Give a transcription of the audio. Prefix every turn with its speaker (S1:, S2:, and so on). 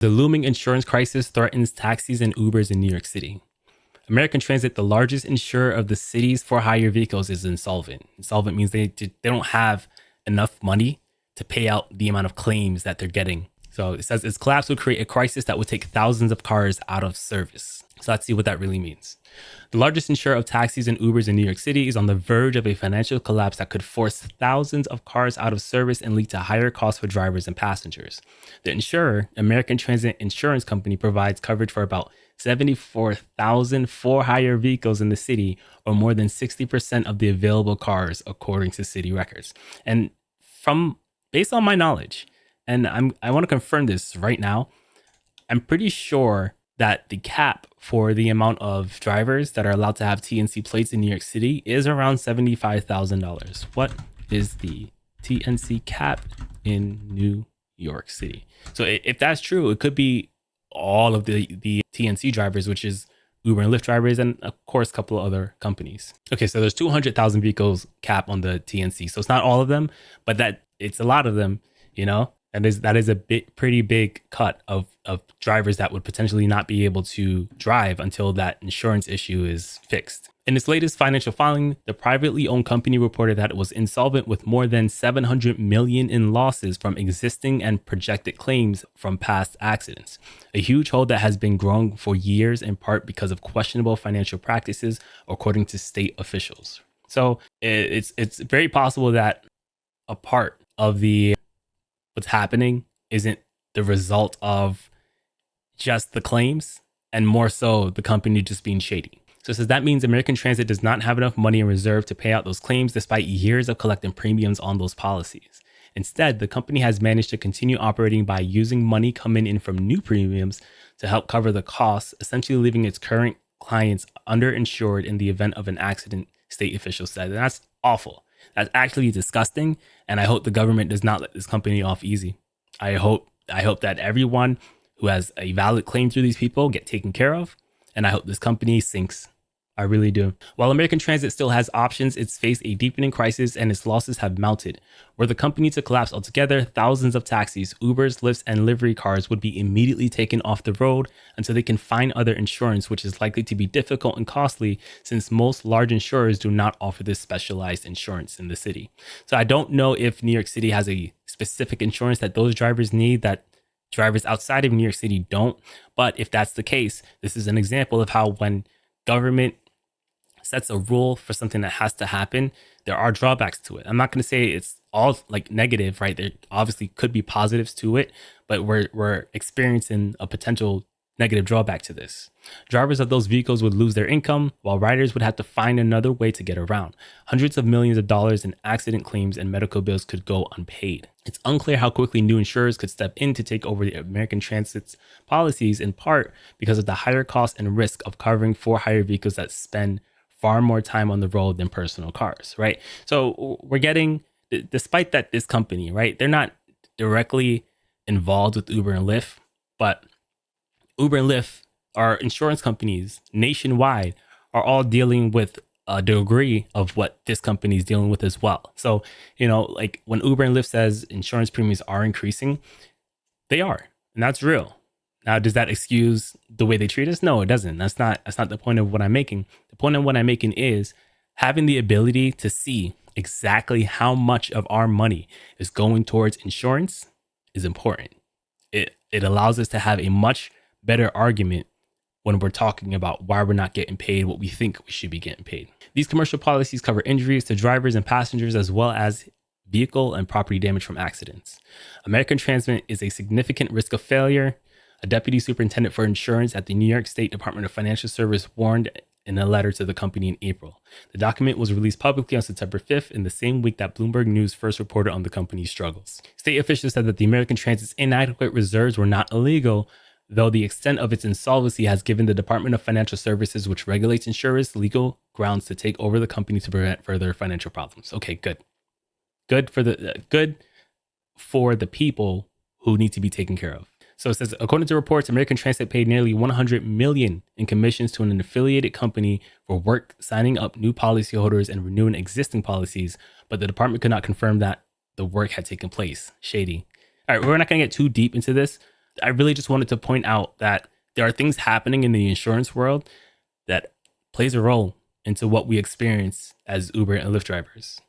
S1: The looming insurance crisis threatens taxis and Ubers in New York City. American Transit, the largest insurer of the city's for-hire vehicles, is insolvent. Insolvent means they don't have enough money to pay out the amount of claims that they're getting. So it says its collapse would create a crisis that would take thousands of cars out of service. So let's see what that really means. The largest insurer of taxis and Ubers in New York City is on the verge of a financial collapse that could force thousands of cars out of service and lead to higher costs for drivers and passengers. The insurer, American Transit Insurance Company, provides coverage for about 74,000 for-hire vehicles in the city, or more than 60% of the available cars, according to city records. And based on my knowledge, and I want to confirm this right now, I'm pretty sure that the cap for the amount of drivers that are allowed to have TNC plates in New York City is around $75,000. What is the TNC cap in New York City? So if that's true, it could be all of the TNC drivers, which is Uber and Lyft drivers, and of course, a couple of other companies. Okay, so there's 200,000 vehicles cap on the TNC. So it's not all of them, but it's a lot of them, you know? That is a pretty big cut of drivers that would potentially not be able to drive until that insurance issue is fixed. In its latest financial filing, the privately owned company reported that it was insolvent with more than $700 million in losses from existing and projected claims from past accidents, a huge hole that has been growing for years in part because of questionable financial practices, according to state officials. So it's very possible that a part of what's happening isn't the result of just the claims, and more so the company just being shady. So it says that means American Transit does not have enough money in reserve to pay out those claims despite years of collecting premiums on those policies. Instead, the company has managed to continue operating by using money coming in from new premiums to help cover the costs, essentially leaving its current clients underinsured in the event of an accident, state officials said. And that's awful. That's actually disgusting, and I hope the government does not let this company off easy. I hope that everyone who has a valid claim through these people get taken care of, and I hope this company sinks. I really do. While American Transit still has options, it's faced a deepening crisis and its losses have mounted. Were the company to collapse altogether, thousands of taxis, Ubers, Lyfts, and livery cars would be immediately taken off the road until they can find other insurance, which is likely to be difficult and costly since most large insurers do not offer this specialized insurance in the city. So I don't know if New York City has a specific insurance that those drivers need that drivers outside of New York City don't. But if that's the case, this is an example of how when government sets a rule for something that has to happen, there are drawbacks to it. I'm not going to say it's all like negative, right? There obviously could be positives to it, but we're experiencing a potential negative drawback to this. Drivers of those vehicles would lose their income, while riders would have to find another way to get around. Hundreds of millions of dollars in accident claims and medical bills could go unpaid. It's unclear how quickly new insurers could step in to take over the American Transit's policies, in part because of the higher cost and risk of covering for-hire vehicles that spend far more time on the road than personal cars, right? So we're getting, despite that this company, right, they're not directly involved with Uber and Lyft, but Uber and Lyft are insurance companies nationwide, are all dealing with a degree of what this company is dealing with as well. So, you know, like when Uber and Lyft says insurance premiums are increasing, they are, and that's real. Now, does that excuse the way they treat us? No, it doesn't. That's not the point of what I'm making. The point of what I'm making is having the ability to see exactly how much of our money is going towards insurance is important. It allows us to have a much better argument when we're talking about why we're not getting paid what we think we should be getting paid. These commercial policies cover injuries to drivers and passengers, as well as vehicle and property damage from accidents. American Transit is a significant risk of failure. A deputy superintendent for insurance at the New York State Department of Financial Service warned in a letter to the company in April. The document was released publicly on September 5th, in the same week that Bloomberg News first reported on the company's struggles. State officials said that the American Transit's inadequate reserves were not illegal, though the extent of its insolvency has given the Department of Financial Services, which regulates insurers, legal grounds to take over the company to prevent further financial problems. Okay, good. Good for the people who need to be taken care of. So it says, according to reports, American Transit paid nearly $100 million in commissions to an affiliated company for work signing up new policyholders and renewing existing policies, but the department could not confirm that the work had taken place. Shady. All right, we're not going to get too deep into this, I really just wanted to point out that there are things happening in the insurance world that plays a role into what we experience as Uber and Lyft drivers.